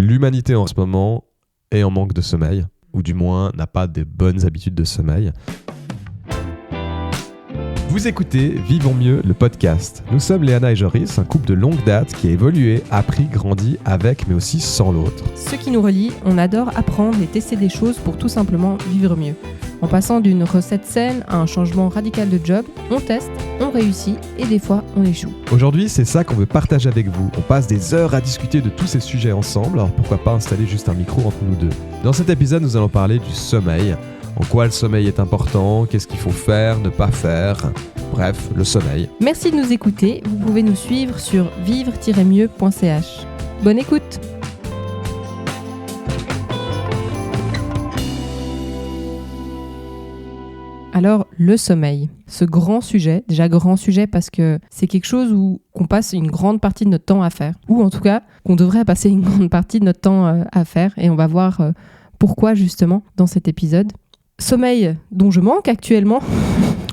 L'humanité en ce moment est en manque de sommeil, ou du moins n'a pas de bonnes habitudes de sommeil. Vous écoutez Vivons mieux, le podcast. Nous sommes Léana et Joris, un couple de longue date qui a évolué, appris, grandi avec, mais aussi sans l'autre. Ce qui nous relie, on adore apprendre et tester des choses pour tout simplement vivre mieux. En passant d'une recette saine à un changement radical de job, on teste, on réussit et des fois on échoue. Aujourd'hui, c'est ça qu'on veut partager avec vous. On passe des heures à discuter de tous ces sujets ensemble, alors pourquoi pas installer juste un micro entre nous deux. Dans cet épisode, nous allons parler du sommeil. En quoi le sommeil est important, qu'est-ce qu'il faut faire, ne pas faire, bref, le sommeil. Merci de nous écouter, vous pouvez nous suivre sur vivre-mieux.ch. Bonne écoute! Alors, le sommeil, ce grand sujet, déjà grand sujet parce que c'est quelque chose qu'on passe une grande partie de notre temps à faire, ou en tout cas qu'on devrait passer une grande partie de notre temps à faire, et on va voir pourquoi justement dans cet épisode. Sommeil dont je manque actuellement.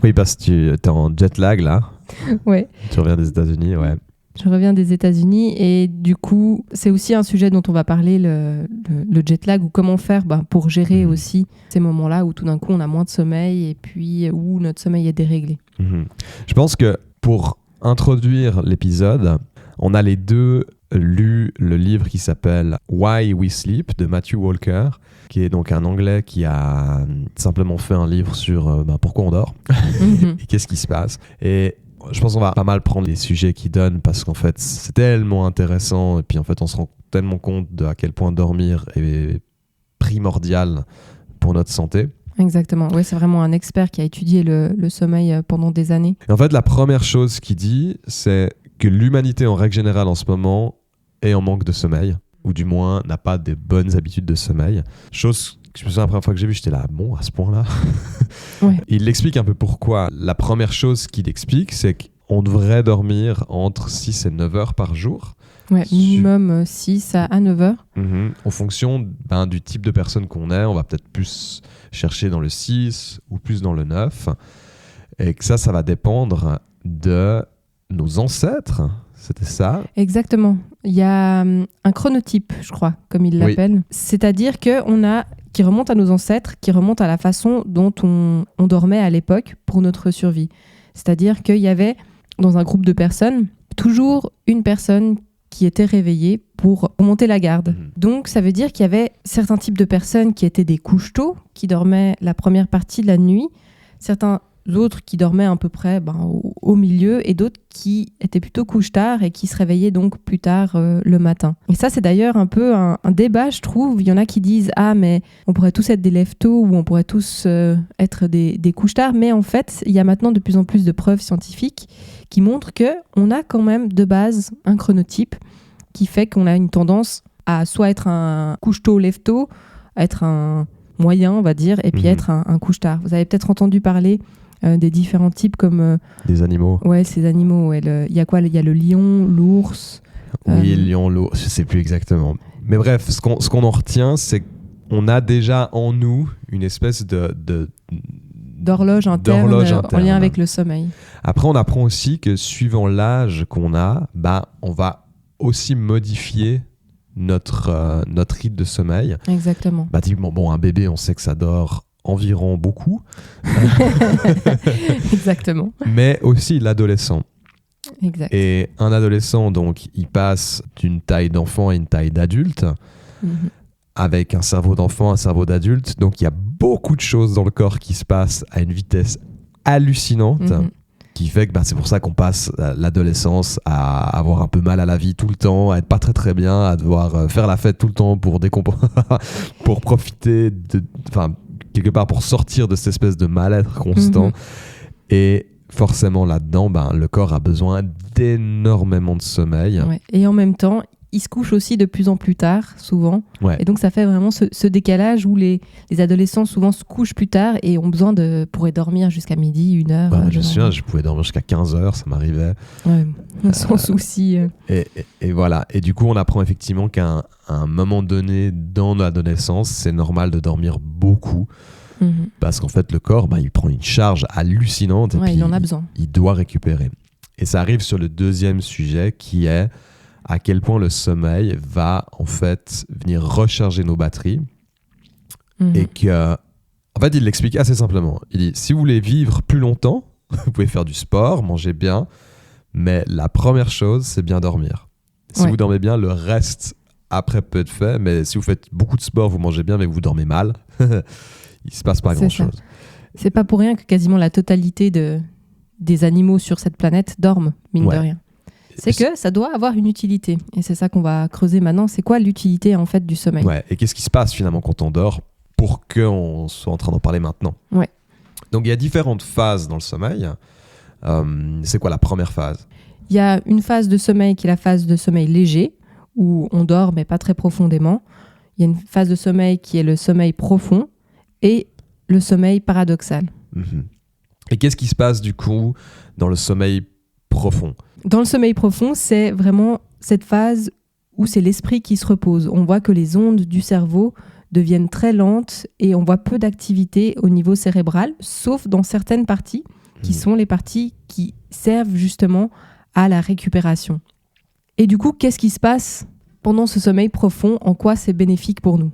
Oui, parce que tu es en jet lag là. Ouais. Tu reviens des États-Unis, ouais. Je reviens des États-Unis et du coup, c'est aussi un sujet dont on va parler, le jet lag, ou comment faire pour gérer aussi ces moments-là où tout d'un coup on a moins de sommeil et puis où notre sommeil est déréglé. Je pense que pour introduire l'épisode, on a les deux lu le livre qui s'appelle Why We Sleep de Matthew Walker, qui est donc un Anglais qui a simplement fait un livre sur pourquoi on dort et qu'est-ce qui se passe. Et je pense qu'on va pas mal prendre les sujets qu'il donne parce qu'en fait c'est tellement intéressant et puis en fait on se rend tellement compte de à quel point dormir est primordial pour notre santé. Exactement, oui, c'est vraiment un expert qui a étudié le sommeil pendant des années. Et en fait, la première chose qu'il dit, c'est que l'humanité en règle générale en ce moment est en manque de sommeil, ou du moins n'a pas de bonnes habitudes de sommeil. Chose que je me souviens la première fois que j'ai vu, j'étais là, bon, à ce point-là. Ouais. Il explique un peu pourquoi. La première chose qu'il explique, c'est qu'on devrait dormir entre 6 et 9 heures par jour. Ouais, minimum 6 à 9 heures. En fonction du type de personne qu'on est, on va peut-être plus chercher dans le 6 ou plus dans le 9. Et que ça va dépendre de nos ancêtres. C'était ça? Exactement. Il y a un chronotype, je crois, comme il l'appelle. Oui. C'est-à-dire qui remonte à nos ancêtres, qui remonte à la façon dont on dormait à l'époque pour notre survie. C'est-à-dire qu'il y avait, dans un groupe de personnes, toujours une personne qui était réveillée pour monter la garde. Donc, ça veut dire qu'il y avait certains types de personnes qui étaient des couche-tôt, qui dormaient la première partie de la nuit, certains autres qui dormaient à peu près au milieu, et d'autres qui étaient plutôt couche-tard et qui se réveillaient donc plus tard le matin. Et ça, c'est d'ailleurs un peu un débat, je trouve. Il y en a qui disent « Ah, mais on pourrait tous être des lève-tôt ou on pourrait tous être des couche-tard ». Mais en fait, il y a maintenant de plus en plus de preuves scientifiques qui montrent qu'on a quand même de base un chronotype qui fait qu'on a une tendance à soit être un couche-tôt, lève-tôt, être un moyen, on va dire, et puis être un couche-tard. Vous avez peut-être entendu parler des différents types comme... des animaux. Ouais, ces animaux. Ouais, il y a quoi? Il y a le lion, l'ours. Oui, le lion, l'ours, je sais plus exactement. Mais bref, ce qu'on en retient, c'est qu'on a déjà en nous une espèce d'horloge interne en lien avec le sommeil. Après, on apprend aussi que suivant l'âge qu'on a, on va aussi modifier notre rythme de sommeil. Exactement. Typiquement, un bébé, on sait que ça dort environ beaucoup. Exactement. Mais aussi l'adolescent. Exact. Et un adolescent, donc, il passe d'une taille d'enfant à une taille d'adulte, avec un cerveau d'enfant, un cerveau d'adulte. Donc, il y a beaucoup de choses dans le corps qui se passent à une vitesse hallucinante, qui fait que c'est pour ça qu'on passe l'adolescence à avoir un peu mal à la vie tout le temps, à être pas très très bien, à devoir faire la fête tout le temps pour pour profiter quelque part pour sortir de cette espèce de mal-être constant. Et forcément là-dedans, le corps a besoin d'énormément de sommeil. Ouais. Et en même temps, il se couche aussi de plus en plus tard, souvent. Ouais. Et donc ça fait vraiment ce décalage où les adolescents souvent se couchent plus tard et ont besoin pourraient dormir jusqu'à midi, 1 heure. Je me souviens, je pouvais dormir jusqu'à 15 heures, ça m'arrivait. Ouais, sans souci. Et voilà. Et du coup, on apprend effectivement qu'à un moment donné dans l'adolescence, c'est normal de dormir beaucoup. Parce qu'en fait, le corps, il prend une charge hallucinante et puis il en a besoin. Il doit récupérer. Et ça arrive sur le deuxième sujet qui est à quel point le sommeil va en fait venir recharger nos batteries et que, en fait, il l'explique assez simplement. Il dit, si vous voulez vivre plus longtemps, vous pouvez faire du sport, manger bien, mais la première chose, c'est bien dormir. Si vous dormez bien, le reste après peut être fait, mais si vous faites beaucoup de sport, vous mangez bien, mais que vous dormez mal, il se passe pas grand-chose. C'est pas pour rien que quasiment la totalité des animaux sur cette planète dorment, mine de rien. C'est que ça doit avoir une utilité. Et c'est ça qu'on va creuser maintenant. C'est quoi l'utilité en fait du sommeil ? Ouais. Et qu'est-ce qui se passe finalement quand on dort pour qu'on soit en train d'en parler maintenant ? Ouais. Donc il y a différentes phases dans le sommeil. C'est quoi la première phase ? Il y a une phase de sommeil qui est la phase de sommeil léger, où on dort mais pas très profondément. Il y a une phase de sommeil qui est le sommeil profond et le sommeil paradoxal. Et qu'est-ce qui se passe du coup dans le sommeil profond ? Dans le sommeil profond, c'est vraiment cette phase où c'est l'esprit qui se repose. On voit que les ondes du cerveau deviennent très lentes et on voit peu d'activité au niveau cérébral, sauf dans certaines parties qui sont les parties qui servent justement à la récupération. Et du coup, qu'est-ce qui se passe pendant ce sommeil profond ? En quoi c'est bénéfique pour nous ?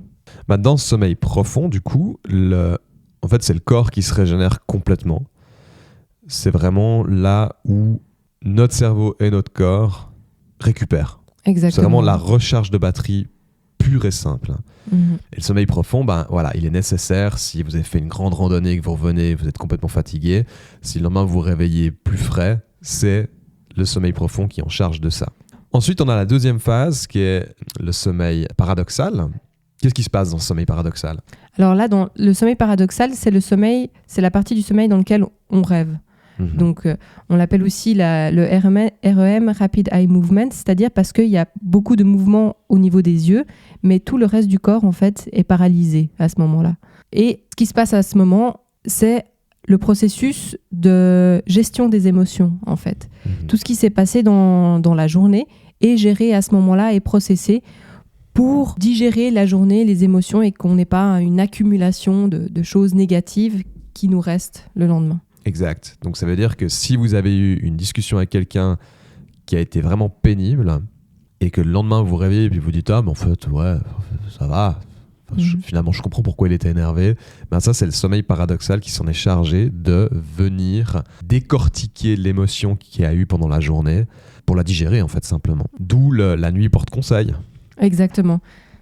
Dans ce sommeil profond, du coup, en fait, c'est le corps qui se régénère complètement. C'est vraiment là où notre cerveau et notre corps récupèrent. Exactement. C'est vraiment la recharge de batterie pure et simple. Et le sommeil profond, il est nécessaire si vous avez fait une grande randonnée, que vous revenez, vous êtes complètement fatigué. Si le lendemain vous vous réveillez plus frais, c'est le sommeil profond qui est en charge de ça. Ensuite, on a la deuxième phase qui est le sommeil paradoxal. Qu'est-ce qui se passe dans ce sommeil paradoxal ? Alors là, dans le sommeil paradoxal, c'est la partie du sommeil dans lequel on rêve. Donc, on l'appelle aussi le REM, Rapid Eye Movement, c'est-à-dire parce qu'il y a beaucoup de mouvements au niveau des yeux, mais tout le reste du corps, en fait, est paralysé à ce moment-là. Et ce qui se passe à ce moment, c'est le processus de gestion des émotions, en fait. Tout ce qui s'est passé dans la journée est géré à ce moment-là et processé pour digérer la journée, les émotions, et qu'on n'ait pas une accumulation de choses négatives qui nous restent le lendemain. Exact. Donc ça veut dire que si vous avez eu une discussion avec quelqu'un qui a été vraiment pénible et que le lendemain vous vous réveillez et puis vous dites mais en fait ouais ça va, finalement je comprends pourquoi il était énervé, ça c'est le sommeil paradoxal qui s'en est chargé de venir décortiquer l'émotion qu'il y a eu pendant la journée pour la digérer en fait simplement. D'où la nuit porte conseil. Exactement.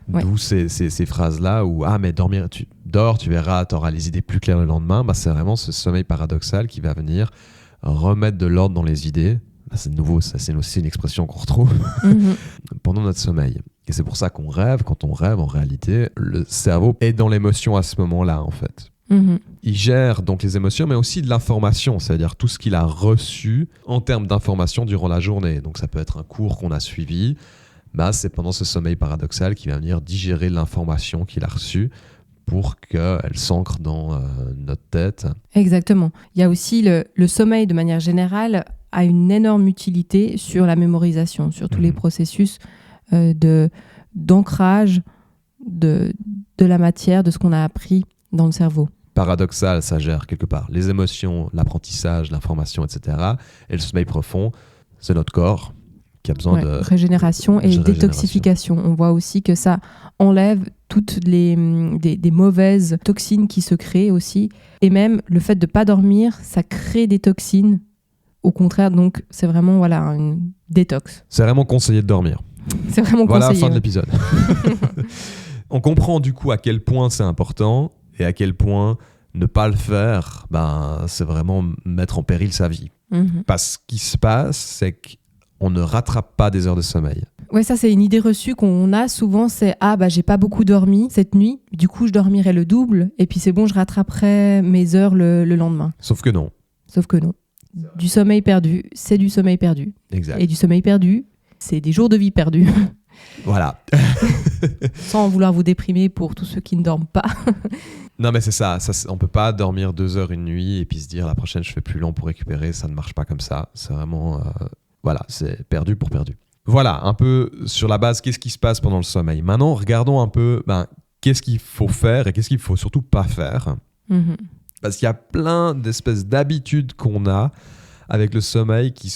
D'où ces phrases-là où mais dormir, tu dors, tu verras, tu auras les idées plus claires le lendemain. C'est vraiment ce sommeil paradoxal qui va venir remettre de l'ordre dans les idées. C'est nouveau, ça, c'est aussi une expression qu'on retrouve pendant notre sommeil. Et c'est pour ça qu'on rêve. Quand on rêve, en réalité, le cerveau est dans l'émotion à ce moment-là, en fait. Il gère donc les émotions, mais aussi de l'information, c'est-à-dire tout ce qu'il a reçu en termes d'information durant la journée. Donc ça peut être un cours qu'on a suivi. C'est pendant ce sommeil paradoxal qu'il va venir digérer l'information qu'il a reçue pour qu'elle s'ancre dans notre tête. Exactement. Il y a aussi le sommeil, de manière générale, a une énorme utilité sur la mémorisation, sur tous les processus d'ancrage de la matière, de ce qu'on a appris dans le cerveau. Paradoxal, ça gère quelque part les émotions, l'apprentissage, l'information, etc. Et le sommeil profond, c'est notre corps qui a besoin de régénération et détoxification. On voit aussi que ça enlève toutes des mauvaises toxines qui se créent aussi. Et même le fait de ne pas dormir, ça crée des toxines. Au contraire, donc c'est vraiment une détox. C'est vraiment conseillé de dormir. C'est vraiment conseillé. Voilà, fin de l'épisode. On comprend du coup à quel point c'est important et à quel point ne pas le faire, c'est vraiment mettre en péril sa vie. Parce qu'il se passe, c'est que on ne rattrape pas des heures de sommeil. Ouais, ça c'est une idée reçue qu'on a souvent, c'est j'ai pas beaucoup dormi cette nuit, du coup je dormirai le double et puis c'est bon, je rattraperai mes heures le lendemain. Sauf que non. Du sommeil perdu, c'est du sommeil perdu. Exact. Et du sommeil perdu, c'est des jours de vie perdus. Voilà. Sans vouloir vous déprimer pour tous ceux qui ne dorment pas. Non mais c'est ça, on peut pas dormir 2 heures une nuit et puis se dire la prochaine je fais plus long pour récupérer, ça ne marche pas comme ça. C'est vraiment... c'est perdu pour perdu. Voilà, un peu sur la base, qu'est-ce qui se passe pendant le sommeil. Maintenant, regardons un peu qu'est-ce qu'il faut faire et qu'est-ce qu'il faut surtout pas faire. Parce qu'il y a plein d'espèces d'habitudes qu'on a avec le sommeil qui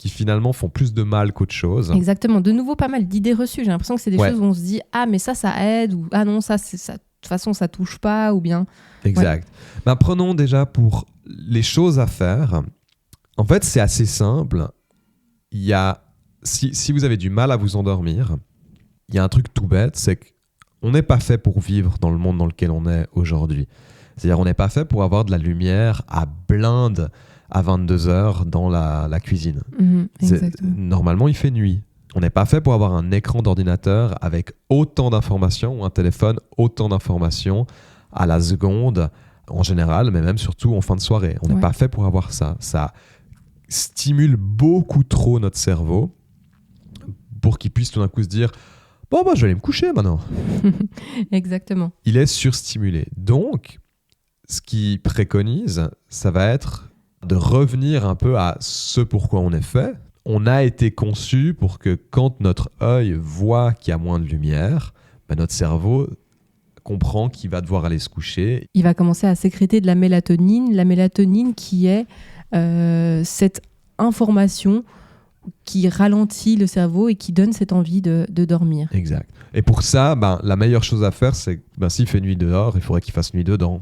finalement font plus de mal qu'autre chose. Exactement. De nouveau, pas mal d'idées reçues. J'ai l'impression que c'est des choses où on se dit « Ah, mais ça aide » ou « Ah non, ça, de toute façon, ça touche pas » ou bien... Exact. Prenons déjà pour les choses à faire. En fait, c'est assez simple. Il y a... Si vous avez du mal à vous endormir, il y a un truc tout bête, c'est qu'on n'est pas fait pour vivre dans le monde dans lequel on est aujourd'hui. C'est-à-dire, on n'est pas fait pour avoir de la lumière à blinde à 22h dans la cuisine. Normalement, il fait nuit. On n'est pas fait pour avoir un écran d'ordinateur avec autant d'informations ou un téléphone autant d'informations à la seconde en général, mais même surtout en fin de soirée. On n'est pas fait pour avoir ça. Ça stimule beaucoup trop notre cerveau pour qu'il puisse tout d'un coup se dire « Bon, je vais aller me coucher maintenant. » Exactement. Il est surstimulé. Donc, ce qu'il préconise, ça va être de revenir un peu à ce pourquoi on est fait. On a été conçu pour que quand notre œil voit qu'il y a moins de lumière, notre cerveau comprend qu'il va devoir aller se coucher. Il va commencer à sécréter de la mélatonine qui est cette information qui ralentit le cerveau et qui donne cette envie de dormir. Exact. Et pour ça, la meilleure chose à faire, c'est que s'il fait nuit dehors, il faudrait qu'il fasse nuit dedans.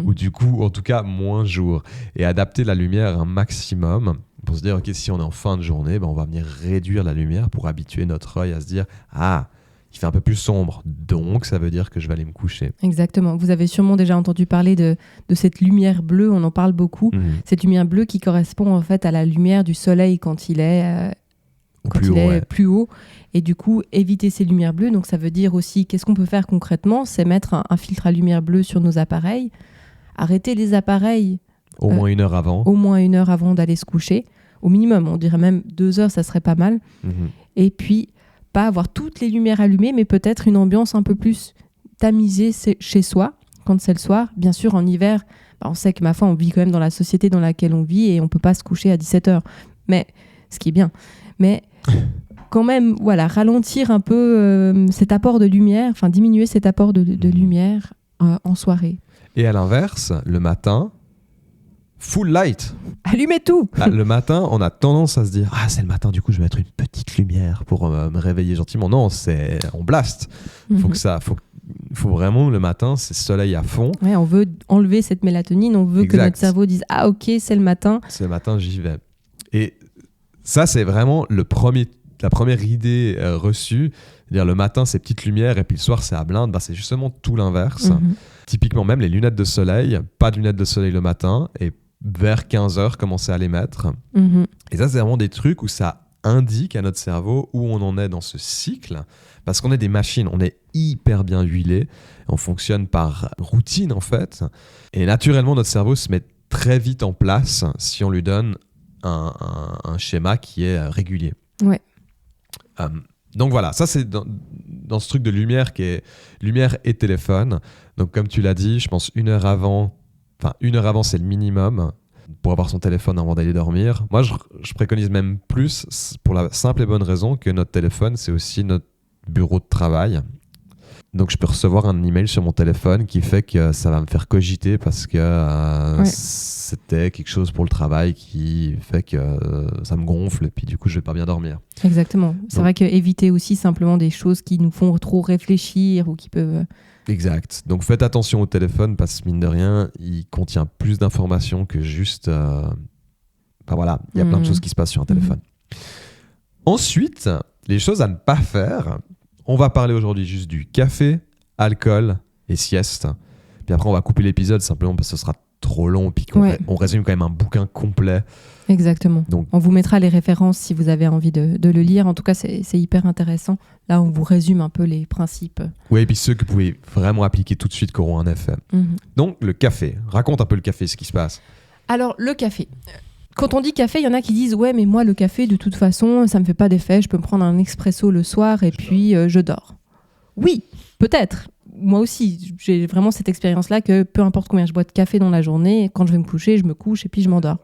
Ou du coup, en tout cas, moins jour. Et adapter la lumière un maximum pour se dire, OK, si on est en fin de journée, on va venir réduire la lumière pour habituer notre œil à se dire, il fait un peu plus sombre, donc ça veut dire que je vais aller me coucher. Exactement. Vous avez sûrement déjà entendu parler de cette lumière bleue, on en parle beaucoup. Cette lumière bleue qui correspond en fait à la lumière du soleil quand il est, plus haut. Et du coup, éviter ces lumières bleues. Donc ça veut dire aussi, qu'est-ce qu'on peut faire concrètement ? C'est mettre un filtre à lumière bleue sur nos appareils, arrêter les appareils au moins 1 heure avant. Au moins 1 heure avant d'aller se coucher. Au minimum, on dirait même 2 heures, ça serait pas mal. Et puis, pas avoir toutes les lumières allumées, mais peut-être une ambiance un peu plus tamisée chez soi, quand c'est le soir. Bien sûr, en hiver, on sait que on vit quand même dans la société dans laquelle on vit et on peut pas se coucher à 17h. Mais, ce qui est bien. Mais quand même, ralentir un peu cet apport de lumière, diminuer cet apport de lumière en soirée. Et à l'inverse, le matin, full light. Allumez tout. Le matin, on a tendance à se dire c'est le matin, du coup je vais mettre une petite lumière pour me réveiller gentiment. Non, on blast. Faut vraiment le matin, c'est soleil à fond. Ouais, on veut enlever cette mélatonine, on veut que notre cerveau dise OK, c'est le matin. C'est le matin, j'y vais. Et ça, c'est vraiment la première idée reçue. C'est-à-dire le matin, c'est petite lumière et puis le soir, c'est à blinde. C'est justement tout l'inverse. Typiquement, même les lunettes de soleil, pas de lunettes de soleil le matin et vers 15h, commencer à les mettre. Et ça, c'est vraiment des trucs où ça indique à notre cerveau où on en est dans ce cycle. Parce qu'on est des machines, on est hyper bien huilés. On fonctionne par routine, en fait. Et naturellement, notre cerveau se met très vite en place si on lui donne un schéma qui est régulier. Ouais. Donc voilà, ça c'est dans ce truc de lumière qui est lumière et téléphone. Donc comme tu l'as dit, je pense 1 heure avant, c'est le minimum pour avoir son téléphone avant d'aller dormir. Moi, je préconise même plus pour la simple et bonne raison que notre téléphone, c'est aussi notre bureau de travail. Donc je peux recevoir un email sur mon téléphone qui fait que ça va me faire cogiter parce que c'était quelque chose pour le travail qui fait que ça me gonfle et puis du coup je vais pas bien dormir. Exactement. C'est vrai qu'éviter aussi simplement des choses qui nous font trop réfléchir ou qui peuvent... Exact. Donc faites attention au téléphone parce que mine de rien, il contient plus d'informations que juste... il y a plein de choses qui se passent sur un téléphone. Ensuite, les choses à ne pas faire... On va parler aujourd'hui juste du café, alcool et sieste. Puis après, on va couper l'épisode simplement parce que ce sera trop long. Puis on résume quand même un bouquin complet. Exactement. Donc, on vous mettra les références si vous avez envie de le lire. En tout cas, c'est hyper intéressant. Là, on vous résume un peu les principes. Oui, et puis ceux que vous pouvez vraiment appliquer tout de suite qui auront un effet. Donc, le café. Raconte un peu le café, ce qui se passe. Alors, le café... Quand on dit café, il y en a qui disent « Ouais, mais moi, le café, de toute façon, ça me fait pas d'effet. Je peux me prendre un expresso le soir et puis je dors. » Oui, peut-être. Moi aussi, j'ai vraiment cette expérience-là que peu importe combien je bois de café dans la journée, quand je vais me coucher, je me couche et puis je m'endors.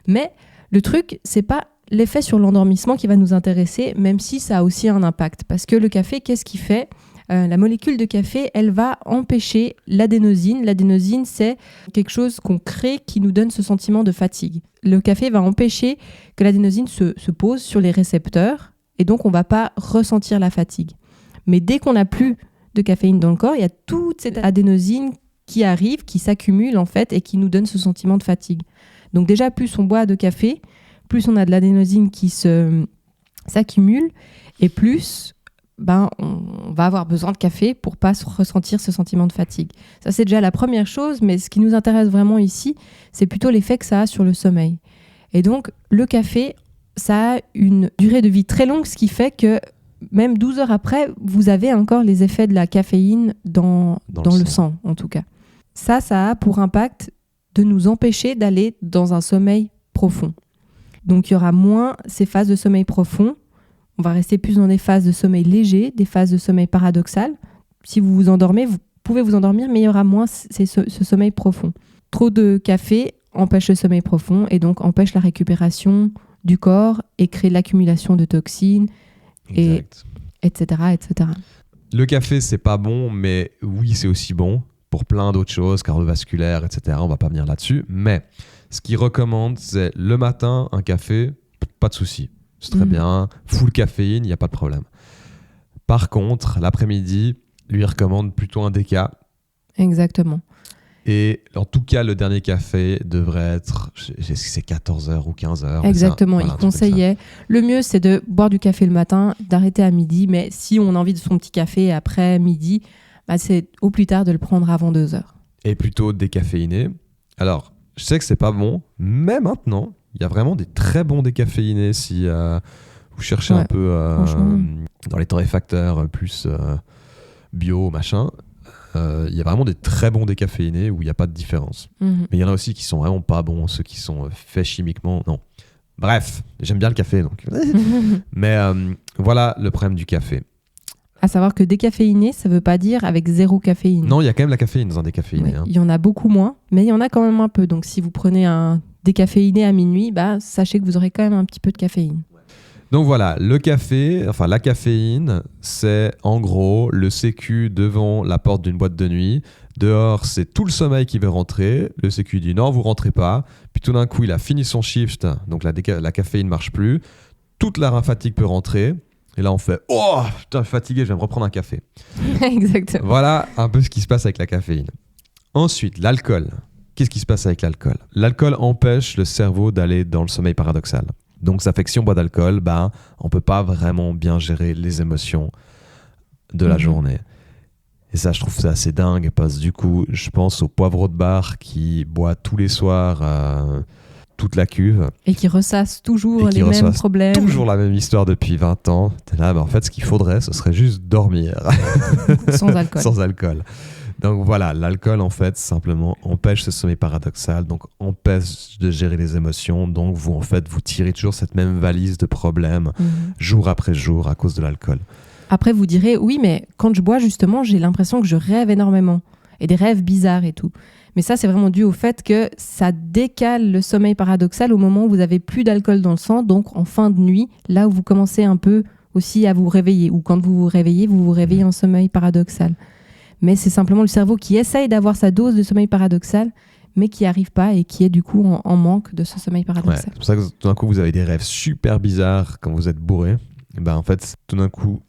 Mais le truc, c'est pas l'effet sur l'endormissement qui va nous intéresser, même si ça a aussi un impact. Parce que le café, qu'est-ce qu'il fait ? la molécule de café, elle va empêcher l'adénosine. L'adénosine, c'est quelque chose qu'on crée qui nous donne ce sentiment de fatigue. Le café va empêcher que l'adénosine se pose sur les récepteurs et donc on ne va pas ressentir la fatigue. Mais dès qu'on n'a plus de caféine dans le corps, il y a toute cette adénosine qui arrive, qui s'accumule en fait et qui nous donne ce sentiment de fatigue. Donc déjà, plus on boit de café, plus on a de l'adénosine qui s'accumule et plus on va avoir besoin de café pour pas ressentir ce sentiment de fatigue. Ça, c'est déjà la première chose, mais ce qui nous intéresse vraiment ici, c'est plutôt l'effet que ça a sur le sommeil. Et donc, le café, ça a une durée de vie très longue, ce qui fait que même 12 heures après, vous avez encore les effets de la caféine dans le sang, en tout cas. Ça a pour impact de nous empêcher d'aller dans un sommeil profond. Donc, il y aura moins ces phases de sommeil profond. On va rester plus dans des phases de sommeil léger, des phases de sommeil paradoxal. Si vous vous endormez, vous pouvez vous endormir, mais il y aura moins ce sommeil profond. Trop de café empêche le sommeil profond et donc empêche la récupération du corps et crée l'accumulation de toxines, etc., etc. Le café, c'est pas bon, mais oui, c'est aussi bon pour plein d'autres choses, cardiovasculaires, etc. On va pas venir là-dessus. Mais ce qu'ils recommandent, c'est le matin, un café, pas de souci. C'est très bien, full caféine, il n'y a pas de problème. Par contre, l'après-midi, lui recommande plutôt un déca. Exactement. Et en tout cas, le dernier café devrait être, est-ce que c'est 14h ou 15h? Exactement, il conseillait. Le mieux, c'est de boire du café le matin, d'arrêter à midi. Mais si on a envie de son petit café après midi, c'est au plus tard de le prendre avant 2h. Et plutôt décaféiné. Alors, je sais que c'est pas bon, mais maintenant, il y a vraiment des très bons décaféinés si vous cherchez un peu dans les torréfacteurs plus bio, machin. Il y a vraiment des très bons décaféinés où il n'y a pas de différence. Mais il y en a aussi qui sont vraiment pas bons, ceux qui sont faits chimiquement. Non. Bref, j'aime bien le café, donc. Mais voilà le problème du café. À savoir que décaféiné, ça ne veut pas dire avec zéro caféine. Non, il y a quand même la caféine dans un décaféiné. Oui, il y en a beaucoup moins, mais il y en a quand même un peu. Donc si vous prenez un décaféiné à minuit, sachez que vous aurez quand même un petit peu de caféine. Donc voilà, le café, enfin la caféine, c'est en gros le sécu devant la porte d'une boîte de nuit. Dehors, c'est tout le sommeil qui veut rentrer. Le sécu dit non, vous rentrez pas. Puis tout d'un coup, il a fini son shift, donc la caféine marche plus. Toute la fatigue peut rentrer. Et là, on fait « Oh, putain, fatigué, je vais me reprendre un café. » Exactement. Voilà un peu ce qui se passe avec la caféine. Ensuite, l'alcool. Qu'est-ce qui se passe avec l'alcool? L'alcool empêche le cerveau d'aller dans le sommeil paradoxal. Donc, ça fait que si on boit d'alcool, on ne peut pas vraiment bien gérer les émotions de la journée. Et ça, je trouve ça assez dingue parce que du coup, je pense au poivreau de bar qui boit tous les soirs toute la cuve. Et qui ressasse toujours les mêmes problèmes. Toujours la même histoire depuis 20 ans. T'es là, en fait, ce qu'il faudrait, ce serait juste dormir. Sans alcool. Sans alcool. Donc voilà, l'alcool, en fait, simplement empêche ce sommeil paradoxal, donc empêche de gérer les émotions. Donc vous, en fait, vous tirez toujours cette même valise de problèmes jour après jour à cause de l'alcool. Après, vous direz, oui, mais quand je bois, justement, j'ai l'impression que je rêve énormément. Et des rêves bizarres et tout. Mais ça, c'est vraiment dû au fait que ça décale le sommeil paradoxal au moment où vous n'avez plus d'alcool dans le sang, donc en fin de nuit, là où vous commencez un peu aussi à vous réveiller, ou quand vous vous réveillez en sommeil paradoxal. Mais c'est simplement le cerveau qui essaye d'avoir sa dose de sommeil paradoxal, mais qui n'y arrive pas et qui est du coup en manque de ce sommeil paradoxal. Ouais, c'est pour ça que tout d'un coup, vous avez des rêves super bizarres quand vous êtes bourré. En fait, tout d'un coup,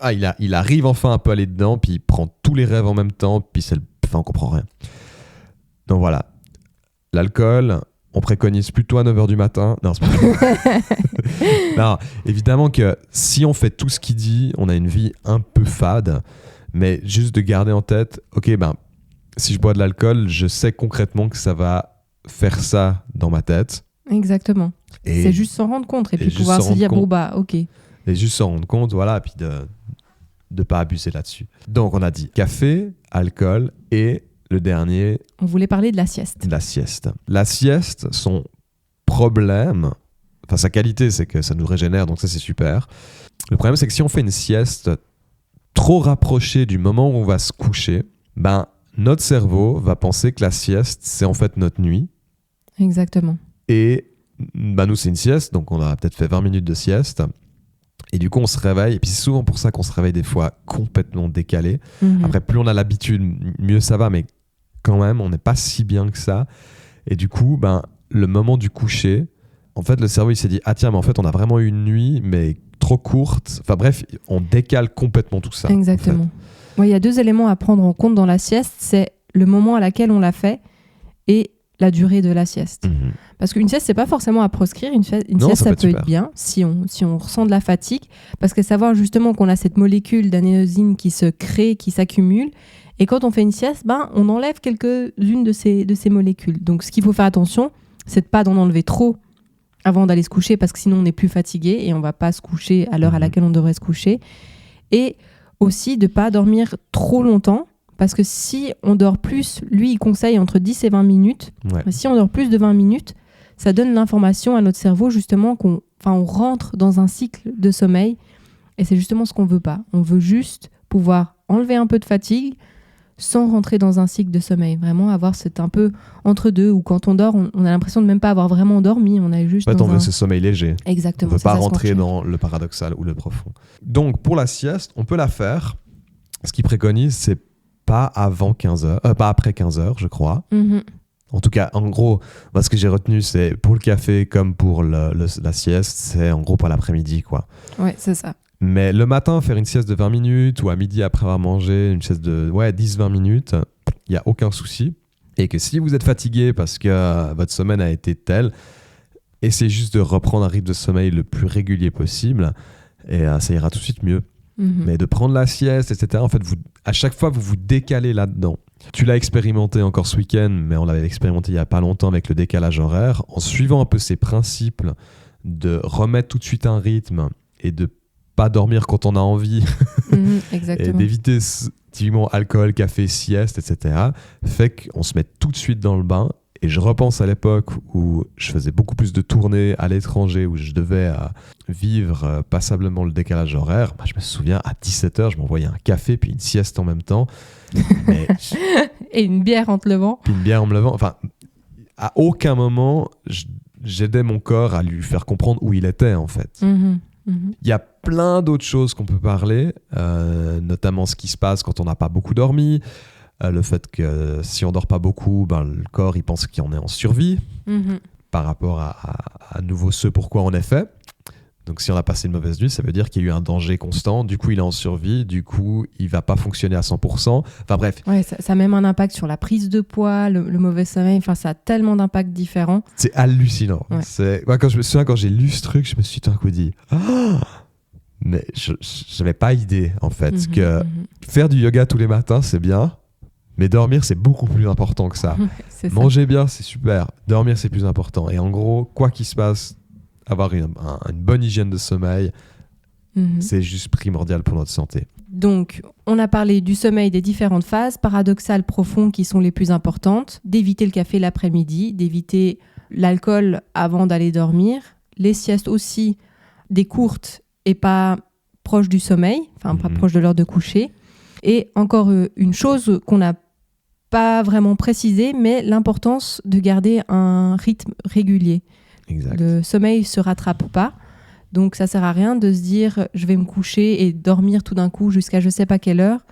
il arrive enfin un peu à aller dedans, puis il prend tous les rêves en même temps, puis on comprend rien. Donc voilà, l'alcool, on préconise plutôt à 9h du matin. Non, c'est pas vrai. Non, évidemment que si on fait tout ce qu'il dit, on a une vie un peu fade, mais juste de garder en tête, ok, si je bois de l'alcool, je sais concrètement que ça va faire ça dans ma tête. Exactement. Et c'est juste s'en rendre compte et puis pouvoir se dire, ok. Et juste s'en rendre compte, voilà, et puis de ne pas abuser là-dessus. Donc on a dit café, alcool et le dernier... On voulait parler de la sieste. La sieste, son problème, enfin sa qualité, c'est que ça nous régénère, donc ça c'est super. Le problème, c'est que si on fait une sieste trop rapprochée du moment où on va se coucher, notre cerveau va penser que la sieste, c'est en fait notre nuit. Exactement. Et nous, c'est une sieste, donc on a peut-être fait 20 minutes de sieste. Et du coup, on se réveille. Et puis, c'est souvent pour ça qu'on se réveille des fois complètement décalé. Après, plus on a l'habitude, mieux ça va. Mais quand même, on n'est pas si bien que ça. Et du coup, le moment du coucher, en fait, le cerveau, il s'est dit « Ah tiens, mais en fait, on a vraiment eu une nuit, mais trop courte. » Enfin bref, on décale complètement tout ça. Exactement. En fait. Il y a 2 éléments à prendre en compte dans la sieste. C'est le moment à laquelle on l'a fait et la durée de la sieste. Parce qu'une sieste, c'est pas forcément à proscrire. Une sieste, ça peut être bien si on ressent de la fatigue. Parce que savoir justement qu'on a cette molécule d'adénosine qui se crée, qui s'accumule. Et quand on fait une sieste, on enlève quelques-unes de ces molécules. Donc, ce qu'il faut faire attention, c'est de pas d'en enlever trop avant d'aller se coucher, parce que sinon, on est plus fatigué et on va pas se coucher à l'heure à laquelle on devrait se coucher. Et aussi, de pas dormir trop longtemps. Parce que si on dort plus, lui, il conseille entre 10 et 20 minutes. Ouais. Si on dort plus de 20 minutes, ça donne l'information à notre cerveau, justement, qu'on rentre dans un cycle de sommeil. Et c'est justement ce qu'on veut pas. On veut juste pouvoir enlever un peu de fatigue sans rentrer dans un cycle de sommeil. Vraiment avoir cet un peu entre deux, où quand on dort, on a l'impression de même pas avoir vraiment dormi. On a juste on veut ce sommeil léger. Exactement. On veut pas rentrer dans le paradoxal ou le profond. Donc, pour la sieste, on peut la faire. Ce qu'il préconise, c'est pas avant 15h, pas après 15h, je crois. En tout cas, en gros, ce que j'ai retenu, c'est pour le café comme pour la sieste, c'est en gros pas l'après-midi, quoi. Ouais, c'est ça. Mais le matin, faire une sieste de 20 minutes ou à midi après avoir mangé, une sieste de 10-20 minutes, il n'y a aucun souci. Et que si vous êtes fatigué parce que votre semaine a été telle, essayez juste de reprendre un rythme de sommeil le plus régulier possible et ça ira tout de suite mieux. Mais de prendre la sieste, etc. En fait, à chaque fois, vous vous décalez là-dedans. Tu l'as expérimenté encore ce week-end, mais on l'avait expérimenté il n'y a pas longtemps avec le décalage horaire. En suivant un peu ces principes de remettre tout de suite un rythme et de pas dormir quand on a envie et d'éviter typiquement alcool, café, sieste, etc. fait qu'on se met tout de suite dans le bain. Et je repense à l'époque où je faisais beaucoup plus de tournées à l'étranger, où je devais vivre passablement le décalage horaire. Je me souviens, à 17h, je m'envoyais un café puis une sieste en même temps. Et une bière en te levant. Puis une bière en me levant. Enfin, à aucun moment, j'aidais mon corps à lui faire comprendre où il était, en fait. Il y a plein d'autres choses qu'on peut parler, notamment ce qui se passe quand on n'a pas beaucoup dormi. Le fait que si on dort pas beaucoup, le corps il pense qu'on est en survie par rapport à nouveau ce pourquoi on est fait. Donc si on a passé une mauvaise nuit, ça veut dire qu'il y a eu un danger constant. Du coup, il est en survie. Du coup, il va pas fonctionner à 100%. Enfin bref. Ouais, ça a même un impact sur la prise de poids, le mauvais sommeil. Enfin, ça a tellement d'impacts différents. C'est hallucinant. Ouais. Moi, quand je me souviens, quand j'ai lu ce truc, je me suis tout d'un coup dit mais je n'avais pas idée en fait que faire du yoga tous les matins, c'est bien. Mais dormir, c'est beaucoup plus important que ça. Manger bien, c'est super. Dormir, c'est plus important. Et en gros, quoi qu'il se passe, avoir une bonne hygiène de sommeil, c'est juste primordial pour notre santé. Donc, on a parlé du sommeil, des différentes phases, paradoxales, profondes, qui sont les plus importantes, d'éviter le café l'après-midi, d'éviter l'alcool avant d'aller dormir, les siestes aussi, des courtes et pas proches du sommeil, enfin pas proches de l'heure de coucher. Et encore une chose qu'on n'a pas vraiment précisé, mais l'importance de garder un rythme régulier. Exact. Le sommeil ne se rattrape pas, donc ça ne sert à rien de se dire je vais me coucher et dormir tout d'un coup jusqu'à je ne sais pas quelle heure.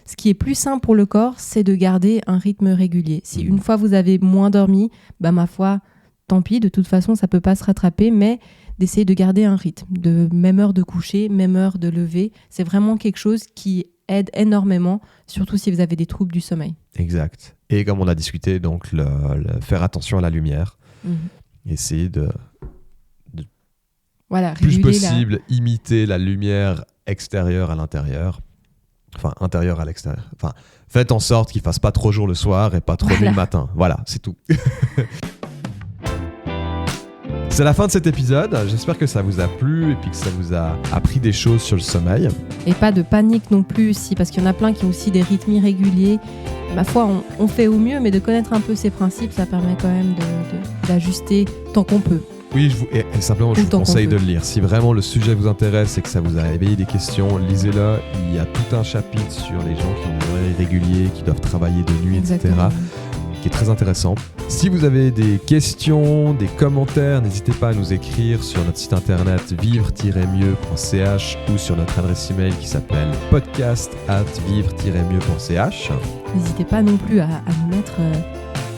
Ce qui est plus simple pour le corps, c'est de garder un rythme régulier. Si une fois vous avez moins dormi, ma foi, tant pis, de toute façon ça ne peut pas se rattraper, mais d'essayer de garder un rythme, de même heure de coucher, même heure de lever, c'est vraiment quelque chose qui aide énormément, surtout si vous avez des troubles du sommeil. Exact. Et comme on a discuté, donc faire attention à la lumière, essayer de plus possible imiter la lumière extérieure à l'intérieur, enfin intérieure à l'extérieur. Enfin, faites en sorte qu'il fasse pas trop jour le soir et pas trop nuit le matin. Voilà, c'est tout. C'est la fin de cet épisode. J'espère que ça vous a plu et puis que ça vous a appris des choses sur le sommeil. Et pas de panique non plus, parce qu'il y en a plein qui ont aussi des rythmes irréguliers. Ma foi, on fait au mieux, mais de connaître un peu ces principes, ça permet quand même d'ajuster tant qu'on peut. Oui, simplement, je vous conseille de le lire. Si vraiment le sujet vous intéresse et que ça vous a éveillé des questions, lisez-le. Il y a tout un chapitre sur les gens qui ont des horaires irréguliers, qui doivent travailler de nuit, etc., qui est très intéressant. Si vous avez des questions, des commentaires, n'hésitez pas à nous écrire sur notre site internet vivre-mieux.ch ou sur notre adresse email qui s'appelle podcast@vivre-mieux.ch. N'hésitez pas non plus à nous mettre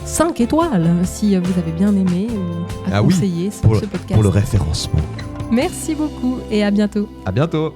5 étoiles si vous avez bien aimé ou à conseiller ce podcast. Pour le référencement. Merci beaucoup et à bientôt. À bientôt.